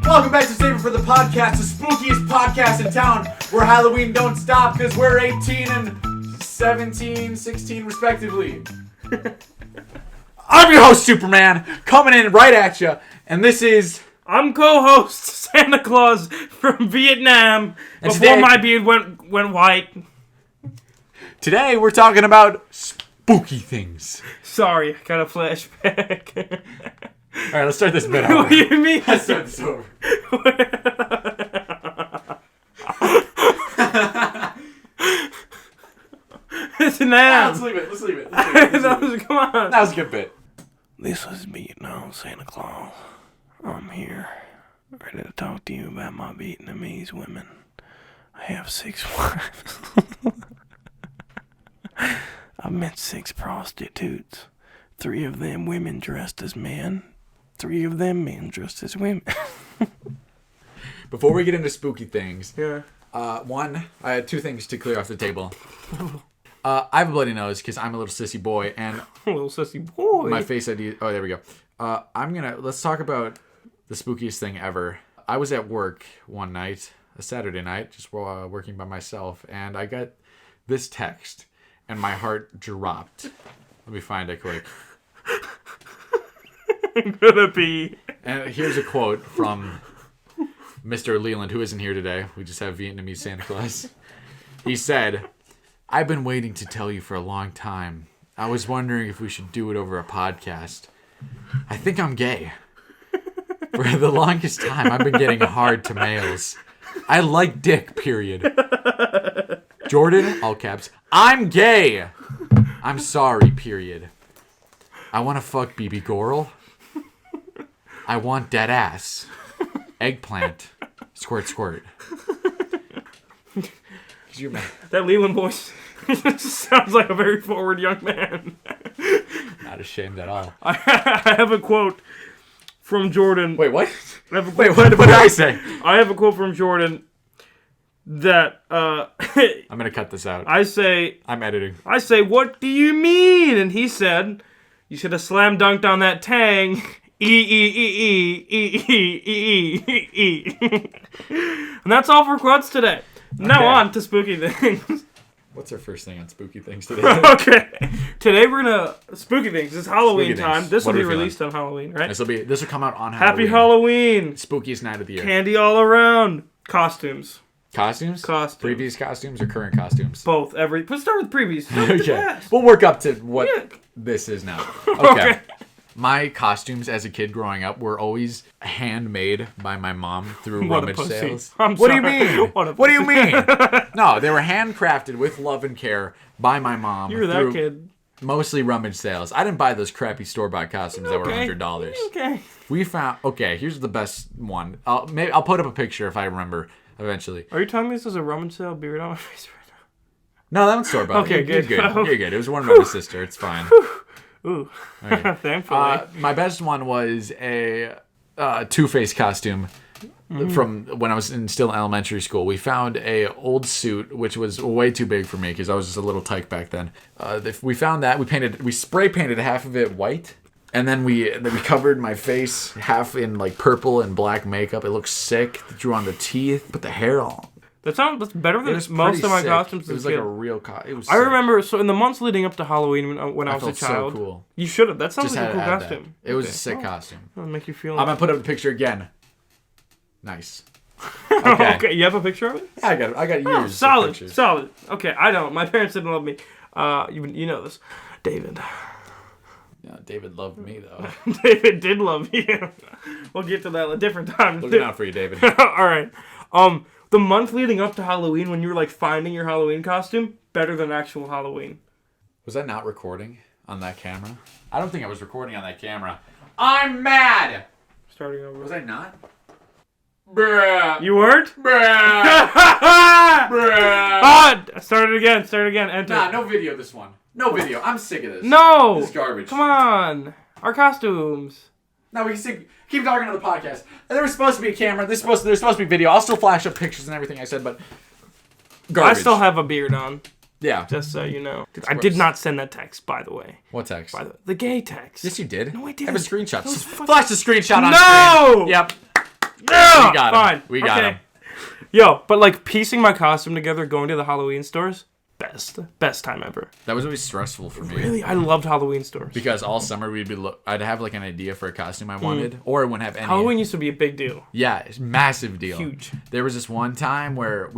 Welcome back to Save It for the Podcast, the spookiest podcast in town, where Halloween don't stop because we're 18 and 17, 16 respectively. I'm your host, Superman, coming in right at you, and this is... I'm co-host Santa Claus from Vietnam, and before my beard went white. Today we're talking about spooky things. Sorry, I got a flashback. Alright, let's start this bit over. What do you mean? Let's start this over. It's an ass. Let's leave it. Come on. That was a good bit. This is me now, Santa Claus. I'm here, ready to talk to you about my Vietnamese women. I have 6 wives. I've met 6 prostitutes. 3 of them women dressed as men. 3 of them men dressed as women. Before we get into spooky things, Yeah. one, I had 2 things to clear off the table. I have a bloody nose because I'm a little sissy boy, and A little sissy boy. my face ID. Oh, there we go. Let's talk about the spookiest thing ever. I was at work one night, a Saturday night, just working by myself, and I got this text, and my heart dropped. Let me find it quick. Gonna be. And here's a quote from Mr. Leland, who isn't here today. We just have Vietnamese Santa Claus. He said, "I've been waiting to tell you for a long time. I was wondering if we should do it over a podcast. I think I'm gay. For the longest time, I've been getting hard to males. I like dick, period. Jordan, all caps, I'm gay. I'm sorry, period. I want to fuck BB Goral. I want dead ass. Eggplant. Squirt, squirt." That Leland voice sounds like a very forward young man. Not ashamed at all. I have a quote from Jordan. Wait, what? Wait, what did I say? I have a quote from Jordan that I'm going to cut this out. I'm editing. I say, "What do you mean?" And he said, "You should have slam dunked on that tang. And that's all for quotes today. Now on to spooky things. What's our first thing on spooky things today? Okay. Today we're gonna spooky things. It's Halloween Spooky time. things. This will What be are we released on Halloween, right? This will come out on Happy Halloween. Halloween. Spookiest night of the year. Candy all around. Costumes. Costumes? Previous costumes or current costumes? Both. Let's start with previous. Okay. We'll work up to what this is now. Okay. My costumes as a kid growing up were always handmade by my mom through rummage sales. I'm what sorry. do you mean? What do you mean? No, they were handcrafted with love and care by my mom. You were that kid. Mostly rummage sales. I didn't buy those crappy store-bought costumes that were $100. Okay. We found... Okay, here's the best one. I'll put up a picture if I remember eventually. Are you telling me this is a rummage sale beard on my face right now? No, that one's store-bought. Okay, good. You're good. You're good. It was worn by my sister. It's fine. Ooh. Okay. Thankfully. My best one was a Two-Face costume from when I was still in elementary school. We found a old suit, which was way too big for me because I was just a little tyke back then. We found that. We spray painted half of it white. And then we covered my face half in like purple and black makeup. It looked sick. Drew on the teeth. Put the hair on. That's better than most of my costumes. It was like a real costume. I remember, so in the months leading up to Halloween when I was a child. So cool. You should have. That sounds like a cool costume. It was a sick costume. That'll make you feel. I'm gonna put up a picture again. Nice. Okay. Okay, you have a picture of it? Yeah, I got years. Solid. Okay, I don't. My parents didn't love me. You know this, David. Yeah, David loved me though. David did love you. We'll get to that a different time. Looking out for you, David. All right. The month leading up to Halloween, when you were like finding your Halloween costume, better than actual Halloween. Was I not recording on that camera? I don't think I was recording on that camera. I'm mad. Starting over. Was I not? Bruh. You weren't? Bruh. Bruh. Start it again. Enter. Nah, no video this one. No video. I'm sick of this. No. This is garbage. Come on. Our costumes. No, we can keep talking on the podcast. And there was supposed to be a camera. There's supposed to be video. I'll still flash up pictures and everything I said, but garbage. I still have a beard on. Yeah. Just so you know. I did not send that text, by the way. What text? The gay text. Yes, you did. No, I didn't. I have a screenshot. Flash the screenshot on No! screen. Yep. No! We got him. Fine. We got him. Yo, but like piecing my costume together, going to the Halloween stores, best time ever. That was always stressful for me. Really, I loved Halloween stores. Because all summer I'd have like an idea for a costume I wanted, or I wouldn't have any. Halloween used to be a big deal. Yeah, it's a massive deal. Huge. There was this one time where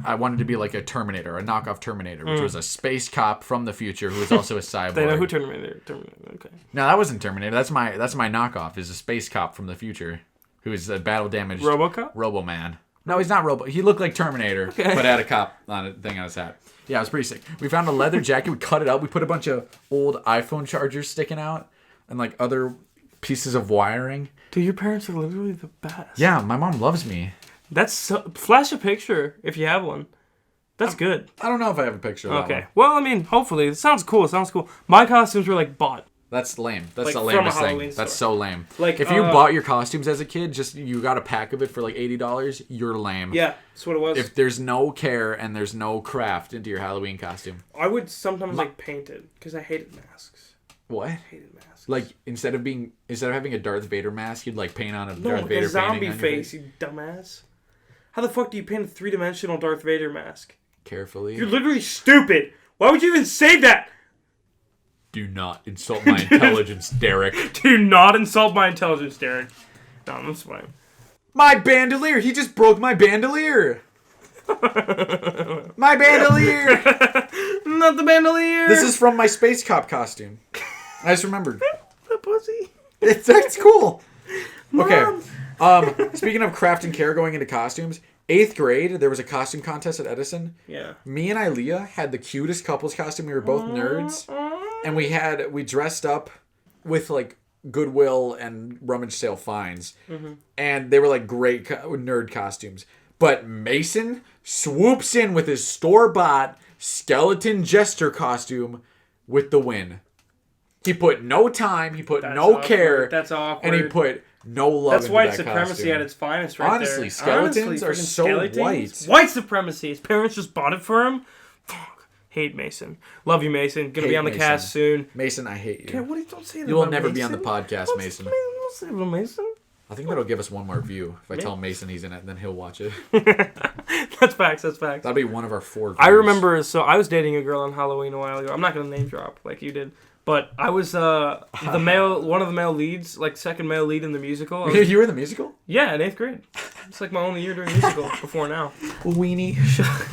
I wanted to be like a Terminator, a knockoff Terminator, which was a space cop from the future who was also a cyborg. They know who Terminator. Okay. No, that wasn't Terminator. That's my knockoff. Is a space cop from the future who is a battle damaged RoboCop? Robo-Man. No, he's not Robo. He looked like Terminator, but had a cop on a thing on his hat. Yeah, it was pretty sick. We found a leather jacket. We cut it up. We put a bunch of old iPhone chargers sticking out and like other pieces of wiring. Dude, your parents are literally the best. Yeah, my mom loves me. That's flash a picture if you have one. That's good. I don't know if I have a picture of that Okay. one. Well, I mean, hopefully. It sounds cool. My costumes were like bought. That's lame. That's Like, the from a lamest Halloween thing. store. That's so lame. Like, if you bought your costumes as a kid, just you got a pack of it for like $80, you're lame. Yeah, that's what it was. If there's no care and there's no craft into your Halloween costume. I would sometimes like paint it because I hated masks. What? I hated masks. Like instead of having a Darth Vader mask, you'd like paint on a no, Darth like Vader a zombie painting on your face, you dumbass. How the fuck do you paint a 3-dimensional Darth Vader mask? Carefully. You're literally stupid. Why would you even say that? Do not insult my intelligence, Derek. Do not insult my intelligence, Derek. No, that's fine. My bandolier! He just broke my bandolier! My bandolier! Not the bandolier! This is from my space cop costume. I just remembered. the pussy. That's cool. Okay. Mom. Speaking of craft and care going into costumes, 8th grade, there was a costume contest at Edison. Yeah. Me and Ilea had the cutest couples costume. We were both nerds. And we dressed up with like Goodwill and rummage sale finds. Mm-hmm. And they were like great nerd costumes. But Mason swoops in with his store-bought skeleton jester costume with the win. He put no time, he put no care. That's awkward. And he put no love That's into white that supremacy costume. at its finest right Honestly, there. skeletons are freaking so skeletons. white. White supremacy. His parents just bought it for him. Fuck. Hate Mason. Love you, Mason. Gonna be Hate on the Mason. cast soon. Mason, I hate you. Okay, what don't say that You will about never Mason. be on the podcast, Don't Mason. Don't say about Mason. I think that'll give us one more view. If I tell Mason he's in it, then he'll watch it. That's facts. That'll be one of our 4 views. I remember, so I was dating a girl on Halloween a while ago. I'm not going to name drop like you did. But I was one of the male leads, like second male lead in the musical. You were in the musical? Yeah, in 8th grade. It's like my only year doing musical before now. Weenie.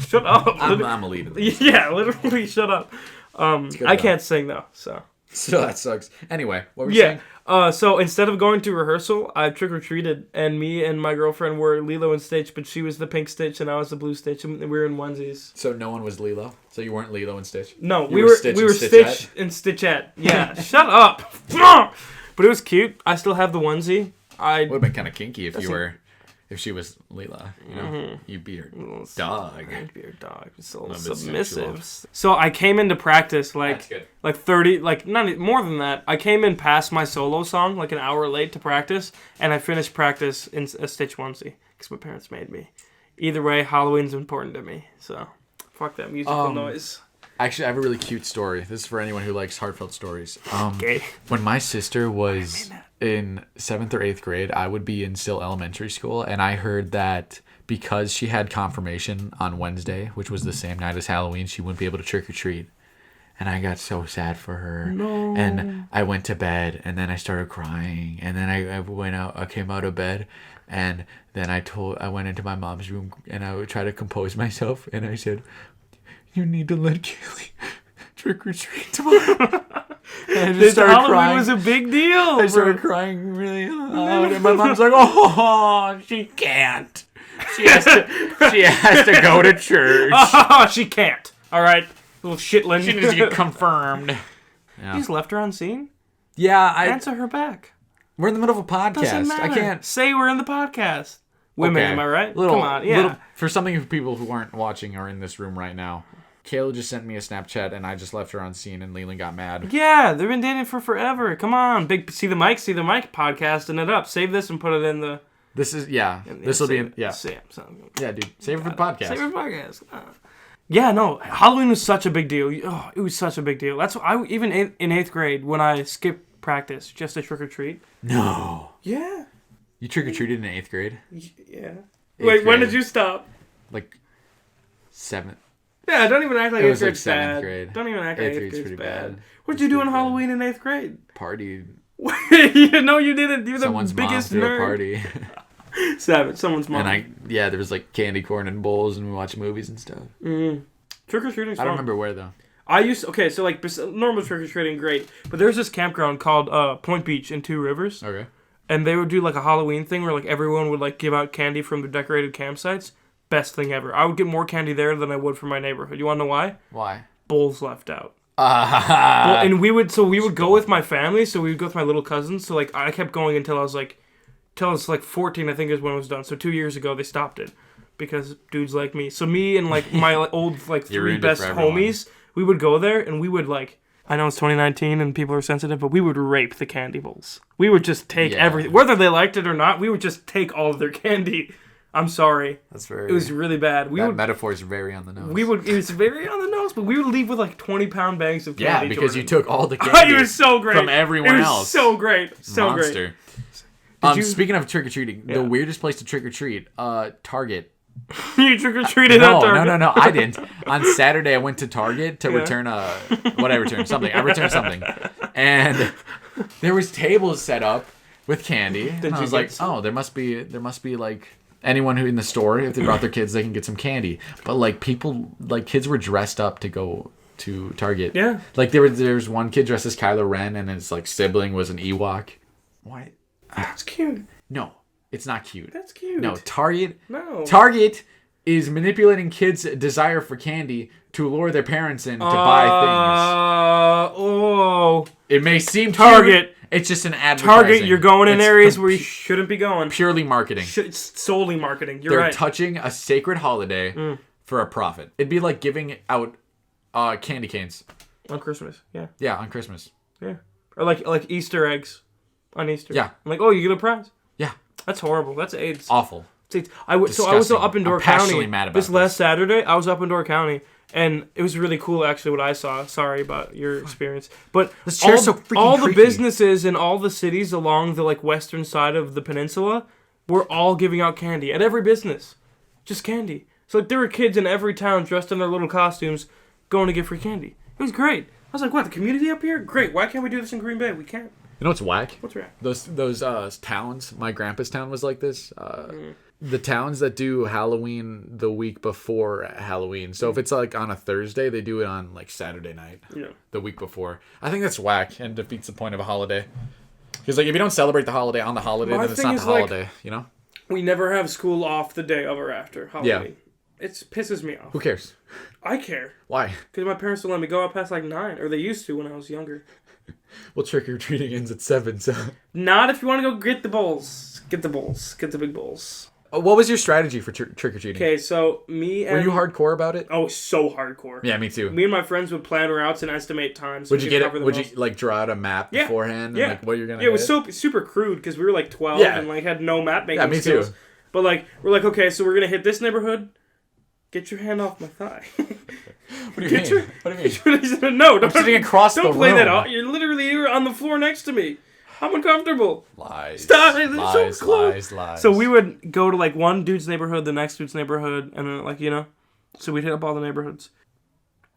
Shut up. I'm a lead in the musical. Yeah, literally shut up. I can't sing though, so. So that sucks. Anyway, what were you saying? So instead of going to rehearsal, I trick-or-treated, and me and my girlfriend were Lilo and Stitch, but she was the pink Stitch and I was the blue Stitch, and we were in onesies. So no one was Lilo? So you weren't Lilo and Stitch? No, we were Stitch and Stitchette. Yeah, shut up. But it was cute. I still have the onesie. Would have been kind of kinky if she was Leela, you know, you'd be her dog. I'd be her dog. So bit submissive. So I came into practice like 30, like not more than that. I came in past my solo song like an hour late to practice, and I finished practice in a Stitch onesie because my parents made me. Either way, Halloween's important to me. So fuck that musical noise. Actually, I have a really cute story. This is for anyone who likes heartfelt stories. Okay. When my sister was in 7th or 8th grade, I would be in still elementary school, and I heard that because she had confirmation on Wednesday, which was the same night as Halloween, she wouldn't be able to trick-or-treat. And I got so sad for her. No. And I went to bed, and then I started crying, and then I came out of bed, and then I went into my mom's room, and I would try to compose myself, and I said, "You need to let Kaylee trick or treat tomorrow." And I just started Halloween crying. was a big deal. I started crying really loud, and my mom's like, "Oh, she can't. She has to go to church. Oh, she can't. All right, little shitlin. She needs to get confirmed." Yeah. You just left her on scene. Yeah, Answer her back. We're in the middle of a podcast. Doesn't matter. I can't say we're in the podcast. Women, Okay. am I right? Little, Come on, yeah. little, for something for people who aren't watching or in this room right now, Kayla just sent me a Snapchat and I just left her on scene and Leland got mad. Yeah, they've been dating for forever. Come on, big see the mic podcasting it up. Save this and put it in the. This is this will be in, yeah. Yeah, Yeah, dude. Save it for the podcast. Save it for the podcast. Yeah, no, Halloween was such a big deal. Oh, it was such a big deal. That's why even in 8th grade when I skipped practice just to trick or treat. No. Yeah. You trick or treated in 8th grade? Yeah. Wait, when did you stop? Like 7th. Yeah, don't even act like 8th grade's like 7th bad. grade. Don't even act like 8th grade's pretty bad. What did you do on Halloween in 8th grade? Partied. No, you didn't. You're Someone's the biggest mom threw nerd. a party. Savage. Someone's mom. And there was like candy corn and bowls, and we watched movies and stuff. Mm-hmm. Trick or treating. I don't remember where though. So like normal trick or treating, great. But there's this campground called Point Beach in Two Rivers. Okay. And they would do like a Halloween thing where like everyone would like give out candy from the decorated campsites. Best thing ever. I would get more candy there than I would from my neighborhood. You want to know why? Why? Bowls left out. And we would go with my family. So we would go with my little cousins. So like I kept going until I was like 14. I think is when it was done. So 2 years ago they stopped it because dudes like me. So me and like my old like 3 best homies, we would go there and we would like. I know it's 2019 and people are sensitive, but we would rape the candy bowls. We would just take everything, whether they liked it or not. We would just take all of their candy. I'm sorry. It was really bad. Metaphor is very on the nose. It was very on the nose, but we would leave with like 20-pound bags of candy. Yeah, because you took all the candy. It was so great from everyone else. It was so great, so Monster. great. Speaking of trick or treating, the weirdest place to trick or treat, Target. You trick or treated at Target? No, I didn't. On Saturday, I went to Target to return what I returned something. I returned something, and there was tables set up with candy. And I was like, oh, there must be like. Anyone who in the store, if they brought their kids, they can get some candy. But like kids were dressed up to go to Target. Yeah. Like there was one kid dressed as Kylo Ren, and his like sibling was an Ewok. What? That's cute. No, it's not cute. That's cute. No, Target. No. Target is manipulating kids' desire for candy to lure their parents in to buy things. Oh. It may seem Target. Cute. It's just an advertising. Target, you're going in areas where you shouldn't be going. Purely marketing. It's solely marketing. They're right. Touching a sacred holiday for a profit. It'd be like giving out candy canes. On Christmas, yeah. Yeah, on Christmas. Yeah. Or like Easter eggs on Easter. Yeah. I'm like, oh, you get a prize? Yeah. That's horrible. That's AIDS. Awful. It's AIDS. I was up in Door County. Mad about this last Saturday, I was up in Door County. And it was really cool, actually, what I saw. Sorry about your experience. But all the businesses in all the cities along the like western side of the peninsula were all giving out candy. At every business. Just candy. So like, there were kids in every town dressed in their little costumes going to get free candy. It was great. I was like, what, the community up here? Great. Why can't we do this in Green Bay? We can't. You know what's whack? What's whack? Those towns, my grandpa's town was like this. The towns that do Halloween the week before Halloween. So if it's like on a Thursday, they do it on like Saturday night. Yeah. The week before. I think that's whack and defeats the point of a holiday. Because like if you don't celebrate the holiday on the holiday, then it's not the holiday, you know? We never have school off the day of or after Halloween. Yeah. It pisses me off. Who cares? I care. Why? Because my parents don't let me go out past like 9. Or they used to when I was younger. Well, trick-or-treating ends at 7, so... Not if you want to go get the bowls. Get the bowls. Get the big bowls. What was your strategy for trick-or-treating? Okay, so me and... Were you hardcore about it? Oh, so hardcore. Yeah, me too. Me and my friends would plan routes and estimate times. Would you like draw out a map beforehand? Yeah. And, like, what you're gonna it was super crude because we were like 12 and like had no map making skills. Yeah, me too. But like, we're like, okay, so we're gonna hit this neighborhood. Get your hand off my thigh. What do you mean? What do you mean? No, I'm sitting across the room. Don't play that out. You're literally on the floor next to me. I'm uncomfortable. Lies. Stop. Lies, so close. Lies. So we would go to like one dude's neighborhood, the next dude's neighborhood, and then like, you know. So we'd hit up all the neighborhoods.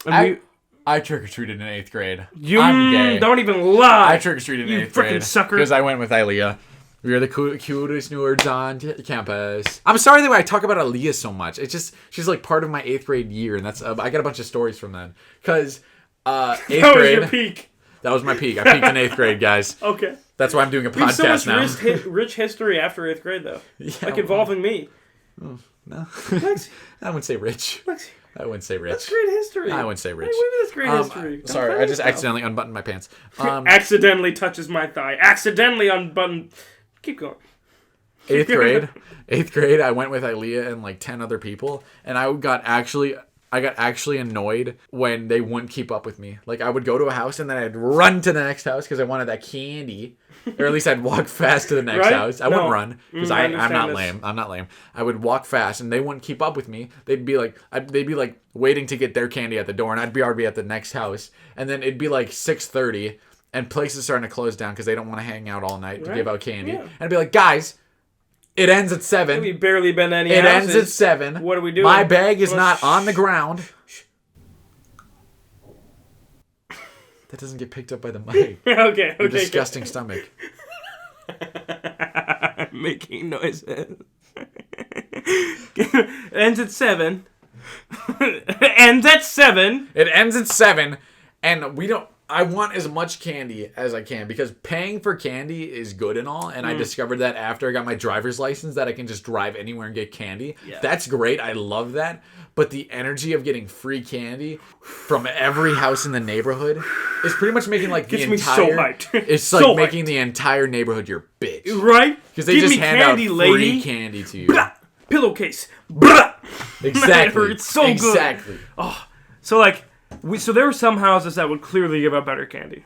And I trick-or-treated in 8th grade. I'm gay. Don't even lie. I trick-or-treated in 8th grade. You freaking sucker. Because I went with Aaliyah. We are the cutest nerds on campus. I'm sorry that I talk about Aaliyah so much. It's just, she's like part of my 8th grade year, and that's I got a bunch of stories from then. Because 8th grade... That was your peak. That was my peak. I peaked in 8th grade, guys. Okay. That's why I'm doing a podcast now. So much rich history after 8th grade, though. Yeah, like involving me. Oh, no. Lexi. I wouldn't say rich. Lexi. I wouldn't say rich. That's great history. I wouldn't say rich. Hey, that's great history. Sorry, I just accidentally unbuttoned my pants. Accidentally touches my thigh. Accidentally unbuttoned. Keep going. 8th grade, I went with Aaliyah and like 10 other people, and I I got actually annoyed when they wouldn't keep up with me. Like, I would go to a house and then I'd run to the next house because I wanted that candy. Or at least I'd walk fast to the next house. I wouldn't run because I'm not lame. I'm not lame. I would walk fast and they wouldn't keep up with me. They'd be like waiting to get their candy at the door, and I'd be already at the next house. And then it'd be like 6:30 and places starting to close down because they don't want to hang out all night to give out candy. Yeah. And I'd be like, guys, it ends at 7. We've barely been to any It houses. ends at 7. What are we doing? My bag is not on the ground. That doesn't get picked up by the mic. Okay. Your disgusting stomach. Making noises. It ends at 7. It ends at 7. It ends at 7, and we don't. I want as much candy as I can because paying for candy is good and all. And I discovered that after I got my driver's license that I can just drive anywhere and get candy. Yeah. That's great. I love that. But the energy of getting free candy from every house in the neighborhood is pretty much making like the entire. So hyped. It's like so making the entire neighborhood your bitch. Right? Because they just hand candy, out free candy to you. Blah! Pillowcase. Blah! Exactly. It's so good. Exactly. Oh, so like. So there were some houses that would clearly give out better candy.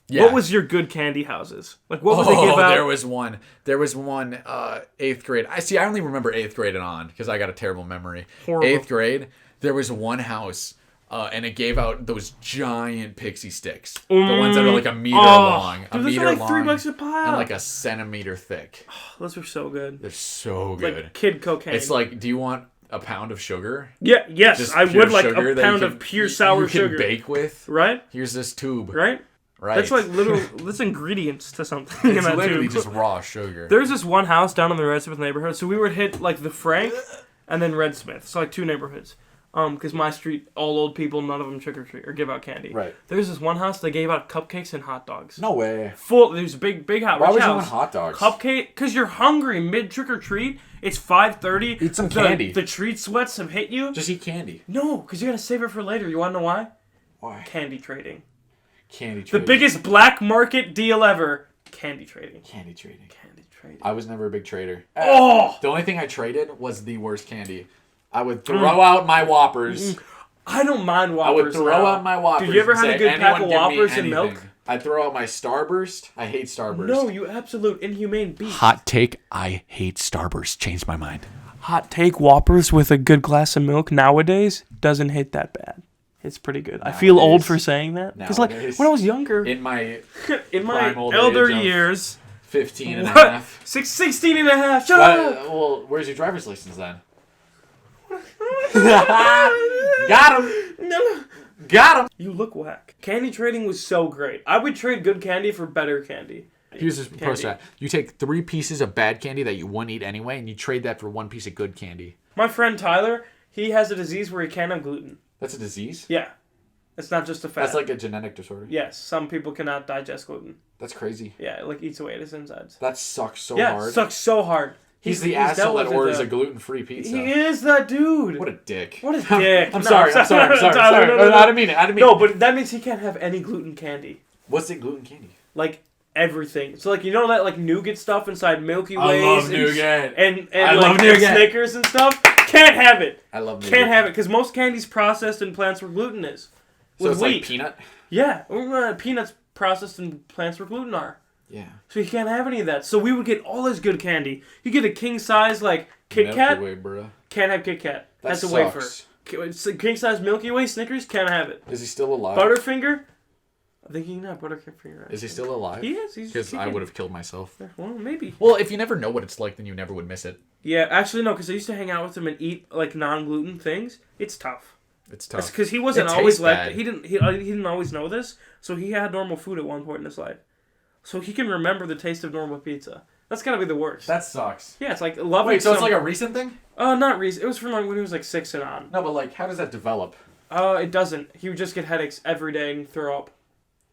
Yeah. What was your good candy houses? Like what would they give out? There was one. 8th grade. I only remember 8th grade and on because I got a terrible memory. Horrible. 8th grade, there was one house and it gave out those giant pixie sticks. The ones that are like a meter long. Dude, those are like $3 a pile. And like a centimeter thick. Oh, those are so good. They're so good. Like kid cocaine. It's like, do you want a pound of sugar? Yeah, yes, just I would like a pound of pure sour sugar. You can bake with. Right? Here's this tube. Right? That's like that's ingredients to something. It's literally just raw sugar. There's this one house down in the Red Smith neighborhood, so we would hit like the Frank and then Red Smith. So like 2 neighborhoods. Because my street, all old people, none of them trick or treat or give out candy. Right. There's this one house they gave out cupcakes and hot dogs. No way. There's a big house. Why would you want hot dogs? Cupcake, because you're hungry mid trick or treat. It's 5:30. Eat some candy. The treat sweats have hit you. Just eat candy. No, because you're gonna save it for later. You want to know why? Why? Candy trading. Candy trading. The biggest black market deal ever. Candy trading. Candy trading. Candy trading. I was never a big trader. Oh! The only thing I traded was the worst candy. I would throw out my Whoppers. I don't mind Whoppers. I would throw out my Whoppers. Did you ever have a good pack of Whoppers and milk? I'd throw out my Starburst. I hate Starburst. No, you absolute inhumane beast. Hot take, I hate Starburst. Changed my mind. Hot take, Whoppers with a good glass of milk nowadays doesn't hit that bad. It's pretty good. Nowadays, I feel old for saying that. Because like when I was younger. In my elder years. 15 and a half. 16 and a half. Shut up. Well, where's your driver's license then? Got him. No. Got him. You look whack. Candy trading was so great. I would trade good candy for better candy. Here's this process. You take 3 pieces of bad candy that you wouldn't eat anyway, and you trade that for 1 piece of good candy. My friend Tyler, he has a disease where he can't have gluten. That's a disease? Yeah. It's not just a fat. That's like a genetic disorder? Yes. Some people cannot digest gluten. That's crazy. Yeah, it like eats away at his insides. That sucks so hard. Yeah, it sucks so hard. He's the asshole that orders a gluten-free pizza. He is that dude. What a dick. What a dick. I'm sorry. No, I didn't mean it. No, but that means he can't have any gluten candy. What's it gluten candy? Like everything. So like you know that like nougat stuff inside Milky Ways. I love nougat. And Snickers and stuff. Can't have it. I love nougat. Can't have it because most candy's processed in plants where gluten is. So it's wheat. Like peanut? Yeah. Peanuts processed in plants where gluten are. Yeah. So he can't have any of that. So we would get all his good candy. You get a king size like Kit Kat. Milky Way, bro. Can't have Kit Kat. That's sucks. a wafer. King size Milky Way Snickers. Can't have it. Is he still alive? Butterfinger. I think he can have Butterfinger. Is he still alive? He is. Because I would have killed myself. Yeah, well, maybe. Well, if you never know what it's like, then you never would miss it. Yeah, actually no, because I used to hang out with him and eat like non-gluten things. It's tough. It's tough. Because he wasn't always like that. He didn't always know this, so he had normal food at one point in his life. So he can remember the taste of normal pizza. That's gotta be the worst. That sucks. Yeah, it's like loving. Wait, so it's like a recent thing? Not recent. It was from like when he was like 6 and on. No, but like, how does that develop? It doesn't. He would just get headaches every day and throw up,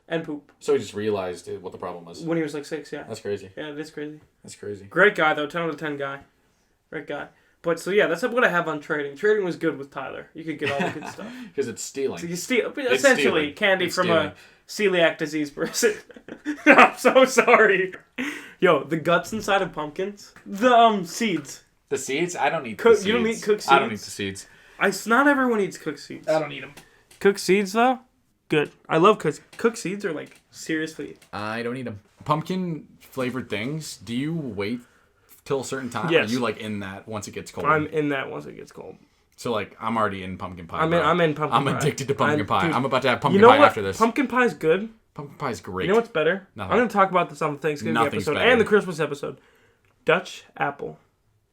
and poop. So he just realized what the problem was. When he was like 6, yeah. That's crazy. Yeah, it is crazy. That's crazy. Great guy though, 10 out of 10 guy. Great guy. But so yeah, that's what I have on trading. Trading was good with Tyler. You could get all the good stuff. Because it's stealing. So you steal essentially candy from a celiac disease person. I'm so sorry. Yo, the guts inside of pumpkins. The seeds. The seeds? I don't eat the seeds. You don't eat cooked seeds? I don't eat the seeds. Not everyone eats cooked seeds. I don't eat them. Cooked seeds, though? Good. I love cooked seeds are, like, seriously. I don't eat them. Pumpkin-flavored things, do you wait till a certain time? Yes. Or are you, like, in that once it gets cold? I'm in that once it gets cold. So, like, I'm already in pumpkin pie. I'm in pumpkin pie. I'm addicted to pumpkin pie. Dude, I'm about to have pumpkin you know pie what? after this. Pumpkin pie's good. Pumpkin pie is great. You know what's better? Nothing. I'm going to talk about this on the Thanksgiving Nothing's episode better. and the Christmas episode. Dutch apple.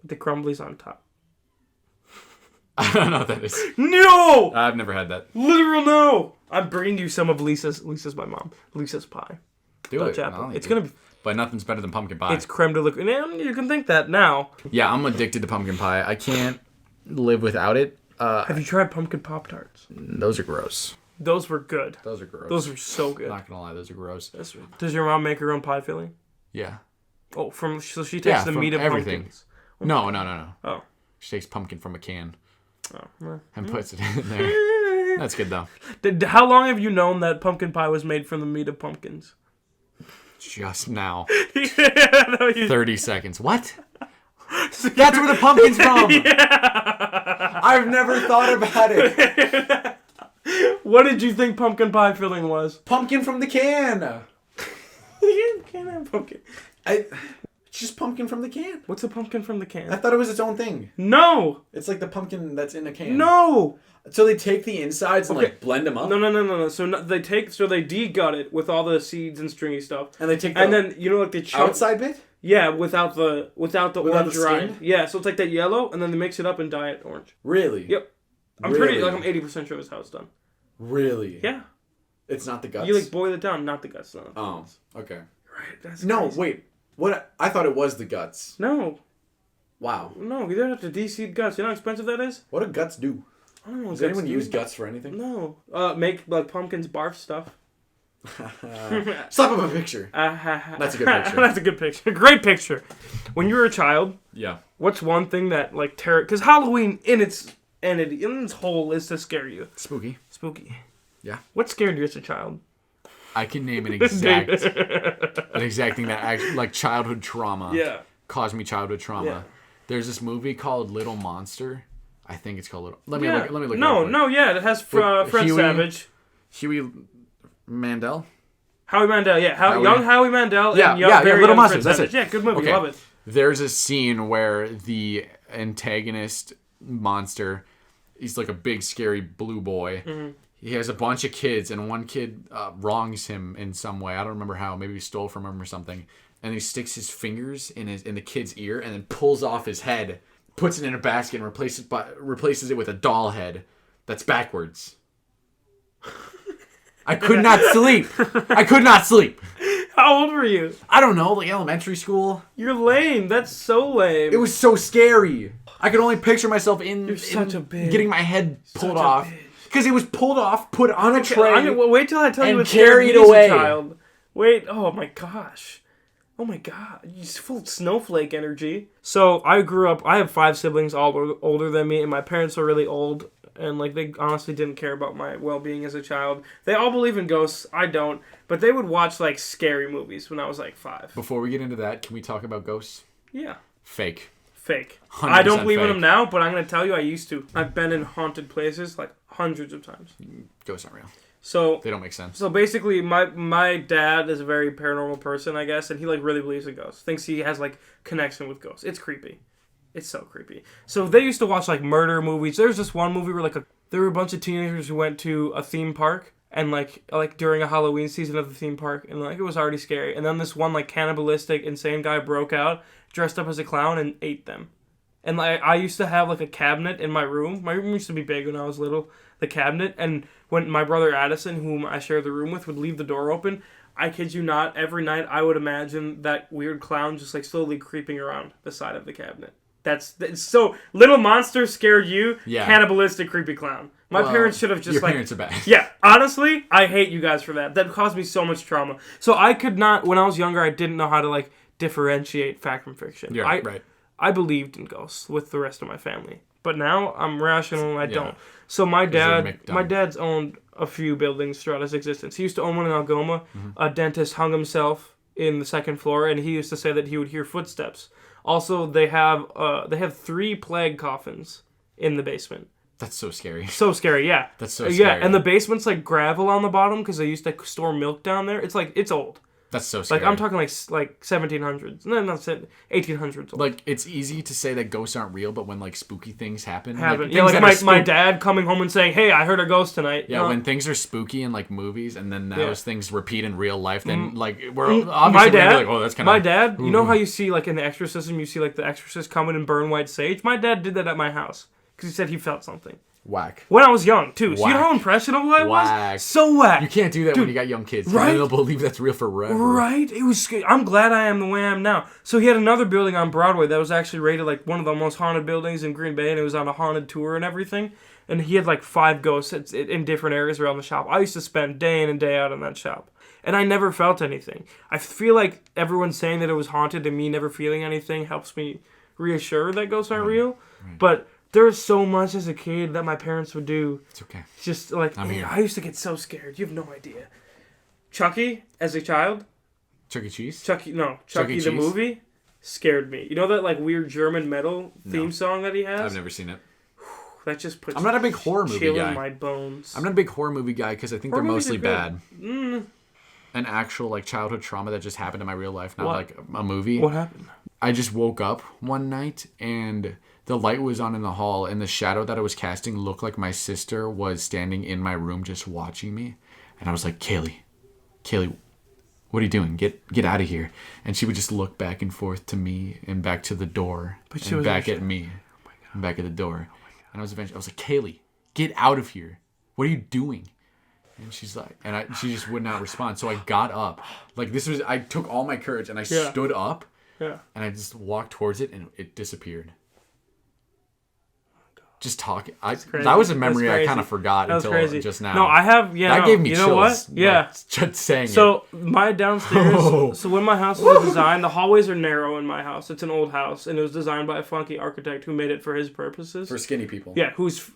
The crumblies on top. I don't know what that is. No! I've never had that. Literal no! I'm bringing you some of Lisa's my mom. Lisa's pie. Do Dutch it. apple. I'll It's eat going to be... But nothing's better than pumpkin pie. It's creme de la creme. You can think that now. Yeah, I'm addicted to pumpkin pie. I can't live without it. Have you tried pumpkin Pop-Tarts? Those are gross. Those were good. Those are gross. Those were so good. Not gonna lie, those are gross. Does your mom make her own pie filling? Yeah. Oh, so she takes the from meat of everything. pumpkins. No. Oh. She takes pumpkin from a can well. and puts it in there. That's good though. How long have you known that pumpkin pie was made from the meat of pumpkins? Just now. No, 30 seconds. What? That's where the pumpkin's from. Yeah. I've never thought about it. What did you think pumpkin pie filling was? Pumpkin from the can. You can't have pumpkin. It's just pumpkin from the can. What's a pumpkin from the can? I thought it was its own thing. No. It's like the pumpkin that's in a can. No. So they take the insides and like blend them up. No. So they de-gut it with all the seeds and stringy stuff, And they take and then like the outside bit. Yeah, without the orange the rind. skin? Yeah, so it's like that yellow, and then they mix it up and dye it orange. Really? Yep. I'm Really? I'm 80% sure that's how it's done. Really? Yeah. It's not the guts. You like boil it down, not the guts. No. Oh, okay. Right. That's No, crazy. wait. What? I thought it was the guts. No. Wow. No, you don't have to de-seed guts. You know how expensive that is? What do guts do? I don't know. Does anyone use guts for anything? No. Make like pumpkins barf stuff. Slap up a picture. That's a good picture. That's a good picture. Great picture. When you were a child, Yeah. what's one thing that like because Halloween in its whole is to scare you. Spooky. Spooky. Yeah. What scared you as a child? I can name an exact thing that actually, like childhood trauma. Yeah. Caused me childhood trauma. Yeah. There's this movie called Little Monster. I think it's called Little. Let me look. Yeah, it has Fred Huey- Savage, Huey Mandel. Howie Mandel. Yeah, young Howie Mandel. Yeah, and young, yeah, very Little young Monsters, Fred that's Savage. it. Yeah, good movie. Okay. Love it. There's a scene where the antagonist monster, he's like a big scary blue boy. Mm-hmm. He has a bunch of kids, and one kid wrongs him in some way. I don't remember how. Maybe he stole from him or something. And he sticks his fingers in the kid's ear, and then pulls off his head, puts it in a basket, and replaces it with a doll head that's backwards. I could not sleep. How old were you? I don't know, like elementary school. You're lame. That's so lame. It was so scary. I could only picture myself such a bitch. getting my head pulled Such a off. bitch. Because it was pulled off, put on a tray. Wait till I tell you and what scared carried me as away. a child. Wait. Oh my gosh. Oh my god. You full snowflake energy. So I grew up. I have 5 siblings, all older than me, and my parents are really old. And like they honestly didn't care about my well-being as a child. They all believe in ghosts. I don't. But they would watch like scary movies when I was like 5. Before we get into that, can we talk about ghosts? Yeah. Fake. Fake. 100% I don't believe in fake. them now, but I'm going to tell you I used to. I've been in haunted places like hundreds of times. Ghosts aren't real. So They don't make sense. So basically, my dad is a very paranormal person, I guess, and he like really believes in ghosts. Thinks he has like connection with ghosts. It's creepy. It's so creepy. So they used to watch like murder movies. There's this one movie where there were a bunch of teenagers who went to a theme park and like during a Halloween season of the theme park, and like it was already scary. And then this one like cannibalistic insane guy broke out, dressed up as a clown, and ate them. And like I used to have like a cabinet in my room. My room used to be big when I was little. The cabinet, and when my brother Addison, whom I shared the room with, would leave the door open, I kid you not, every night I would imagine that weird clown just like slowly creeping around the side of the cabinet. That's so Little Monster scared you. Yeah. Cannibalistic creepy clown. My parents should have just your parents are bad. Yeah, honestly, I hate you guys for that. That caused me so much trauma. So I could not, when I was younger, I didn't know how to like differentiate fact from fiction. Yeah, right. I believed in ghosts with the rest of my family. But now I'm rational and I don't. So my dad's owned a few buildings throughout his existence. He used to own one in Algoma. Mm-hmm. A dentist hung himself in the second floor, and he used to say that he would hear footsteps. Also, they have 3 plague coffins in the basement. That's so scary. So scary, yeah. That's so scary. Yeah, and the basement's like gravel on the bottom because they used to store milk down there. It's like, it's old. That's so scary. Like, I'm talking like 1700s. No, not 1800s. Like, it's easy to say that ghosts aren't real, but when, like, spooky things happen... my dad coming home and saying, hey, I heard a ghost tonight. Yeah, no. when things are spooky in, like, movies, and then those things repeat in real life, then, like, we're obviously my dad, like, oh, that's kind of... My dad, you know how you see, like, in The Exorcism, you see, like, the exorcist come in and burn white sage? My dad did that at my house, because he said he felt something. Whack. When I was young, too. So you know Whack. how impressionable I was? Whack. So whack. You can't do that when you got young kids. Right? They'll believe that's real forever. Right? It was. I'm glad I am the way I am now. So he had another building on Broadway that was actually rated like one of the most haunted buildings in Green Bay, and it was on a haunted tour and everything. And he had like 5 ghosts in different areas around the shop. I used to spend day in and day out in that shop. And I never felt anything. I feel like everyone saying that it was haunted and me never feeling anything helps me reassure that ghosts aren't real. Right. But... there was so much as a kid that my parents would do. It's okay. Just like, I used to get so scared. You have no idea. Chucky, as a child. Chuck E. Cheese? Chucky the movie, scared me. You know that like weird German metal theme song that he has? I've never seen it. That just puts I'm not a big horror movie chill guy. in my bones. I'm not a big horror movie guy because I think horror they're mostly bad. An actual like childhood trauma that just happened in my real life, not like a movie. What happened? I just woke up one night and... the light was on in the hall, and the shadow that I was casting looked like my sister was standing in my room just watching me. And I was like, Kaylee, what are you doing? Get out of here. And she would just look back and forth to me and back to the door and back at me and back at the door. And I was like, Kaylee, get out of here. What are you doing? And she's like, she just would not respond. So I got up. Like I took all my courage and I stood up and I just walked towards it and it disappeared. Just talking. That was a memory I kind of forgot until just now. No, I have. Yeah, that gave me you chills. Know what? Yeah, just saying. So my downstairs. So when my house was designed, the hallways are narrow in my house. It's an old house, and it was designed by a funky architect who made it for his purposes. For skinny people. Yeah, who's.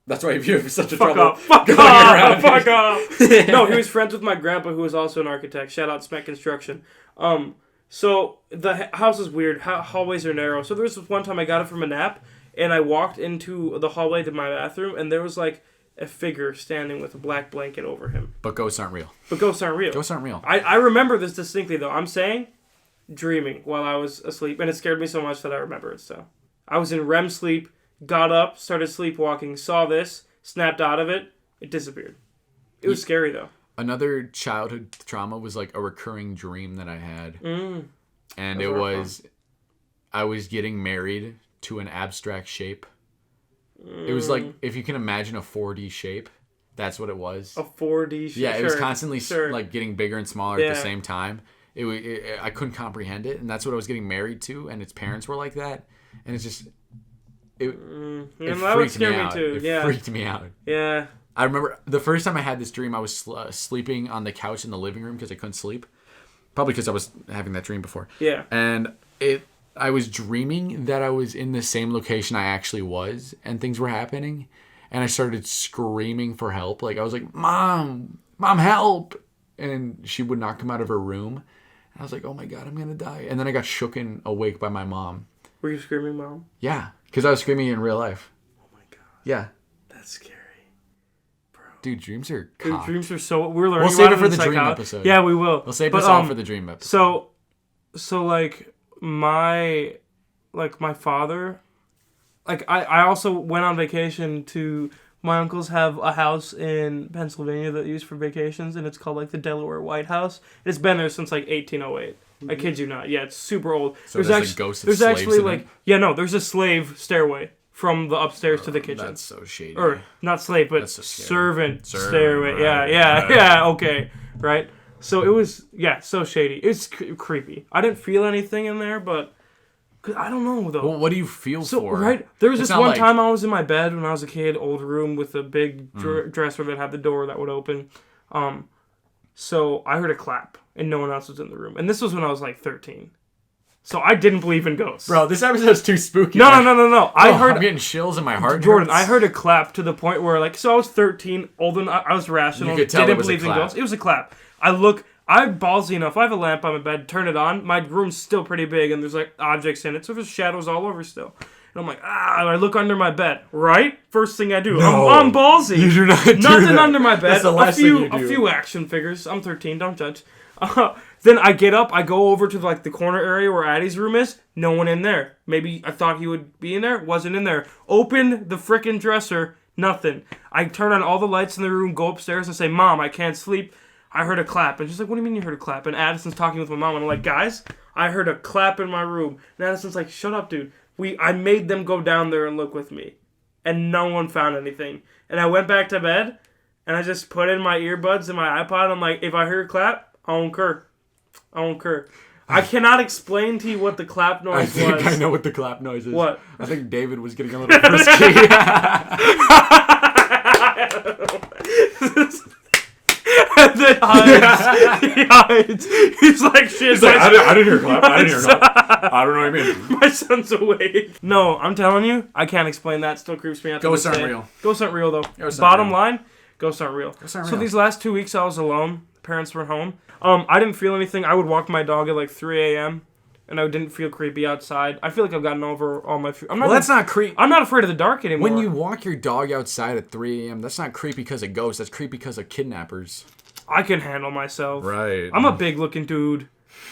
That's why you have such a fuck trouble. Off. Fuck off! Fuck off! No, he was friends with my grandpa, who was also an architect. Shout out Smet Construction. So the house is weird. Hallways are narrow. So there was this one time I got it from a nap. And I walked into the hallway to my bathroom, and there was, like, a figure standing with a black blanket over him. But ghosts aren't real. Ghosts aren't real. I remember this distinctly, though. I'm saying dreaming while I was asleep, and it scared me so much that I remember it still. I was in REM sleep, got up, started sleepwalking, saw this, snapped out of it, it disappeared. It was scary, though. Another childhood trauma was, like, a recurring dream that I had. And it was... I was getting married... to an abstract shape. It was like, if you can imagine a 4D shape, that's what it was. A 4D shape? Yeah, it was constantly like getting bigger and smaller at the same time. I couldn't comprehend it, and that's what I was getting married to, and its parents were like that. And it's just... It freaked me out. It freaked me out. Yeah. I remember the first time I had this dream, I was sleeping on the couch in the living room because I couldn't sleep. Probably because I was having that dream before. Yeah. And I was dreaming that I was in the same location I actually was, and things were happening, and I started screaming for help. Like, I was like, Mom, help! And she would not come out of her room. And I was like, oh my God, I'm going to die. And then I got shooken awake by my mom. Were you screaming, Mom? Yeah, because I was screaming in real life. Oh my God. Yeah. That's scary. Bro. Dude, dreams are cocked. Dreams are so... We're learning We'll save it for the dream episode. Yeah, we will. We'll save this all for the dream episode. So like... My father, like, I also went on vacation to, my uncles have a house in Pennsylvania that they use for vacations, and it's called, like, the Delaware White House. It's been there since, like, 1808. I kid you not. Yeah, it's super old. So there's a ghost of slaves in it? There's a slave stairway from the upstairs to the kitchen. That's so shady. Or, not slave, but servant stairway. Right. Yeah, okay, right? So it was, so shady. It's creepy. I didn't feel anything in there, but I don't know, though. Well, what do you feel for? Right? There was this one time I was in my bed when I was a kid, old room with a big dresser that had the door that would open. So I heard a clap, and no one else was in the room. And this was when I was, like, 13. So I didn't believe in ghosts. Bro, this episode's too spooky. No. I'm getting chills in my heart. Jordan, I heard a clap to the point where, like, so I was 13, old enough, I was rational, you could tell didn't believe in ghosts. It was a clap. I'm ballsy enough. I have a lamp on my bed. Turn it on. My room's still pretty big, and there's like objects in it, so there's shadows all over still. And I'm like, and I look under my bed. Right? First thing I do. No. I'm ballsy. You do not do Nothing that. under my bed. That's the last thing you do. A few action figures. I'm 13, don't judge. Then I get up, I go over to like the corner area where Addie's room is. No one in there. Maybe I thought he would be in there. Wasn't in there. Open the frickin' dresser. Nothing. I turn on all the lights in the room, go upstairs and say, Mom, I can't sleep. I heard a clap. And she's like, what do you mean you heard a clap? And Addison's talking with my mom. And I'm like, guys, I heard a clap in my room. And Addison's like, shut up, dude. I made them go down there and look with me. And no one found anything. And I went back to bed. And I just put in my earbuds and my iPod. I'm like, if I hear a clap, I don't care. I cannot explain to you what the clap noise was. I think I know what the clap noise is. What? I think David was getting a little frisky. And then he hides. He's like, shit. He's like, I didn't hear a clap. I didn't hear a clap. I don't know what you mean. My son's awake. No, I'm telling you, I can't explain that. Still creeps me out. Ghosts aren't real. Ghosts aren't real, though. Bottom line, ghosts aren't real. So these last 2 weeks I was alone. Parents were home. I didn't feel anything. I would walk my dog at like 3 a.m. and I didn't feel creepy outside. I feel like I've gotten over all my fear. That's not creepy. I'm not afraid of the dark anymore. When you walk your dog outside at 3 a.m., that's not creepy because of ghosts. That's creepy because of kidnappers. I can handle myself. Right. I'm a big looking dude.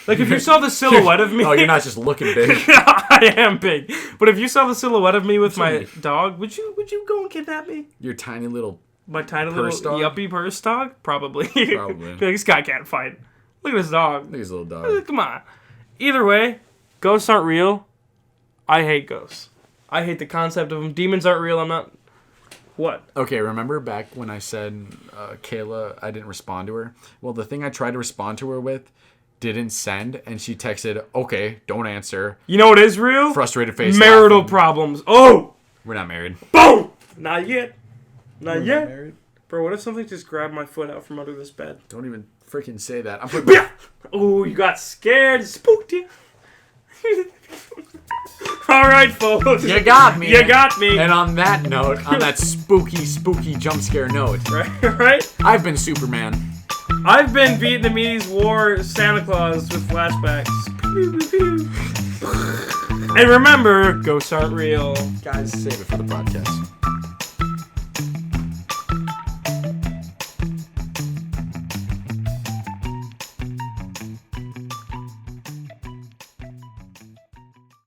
Like if you saw the silhouette of me. Oh, you're not just looking big. I am big. But if you saw the silhouette of me with my dog, would you go and kidnap me? Your tiny little. My tiny purse little dog? yuppie purse dog? Probably. Probably. Like, this guy can't fight. Look at this dog. Look at his little dog. Come on. Either way, ghosts aren't real. I hate ghosts. I hate the concept of them. Demons aren't real. I'm not... What? Okay, remember back when I said Kayla, I didn't respond to her? Well, the thing I tried to respond to her with didn't send, and she texted, okay, don't answer. You know what is real? Frustrated face. Marital laughing. problems. Oh! We're not married. Boom! Not yet. Not We're yet. not married. Bro, what if something just grabbed my foot out from under this bed? Don't even freaking say that. I'm putting... Oh, you got scared. Spooked you. All right, folks. You got me. You got me. And on that note, on that spooky jump scare note, Right? I've been Superman. I've been Vietnamese War Santa Claus with flashbacks. And remember, ghosts aren't real. Guys, save it for the podcast.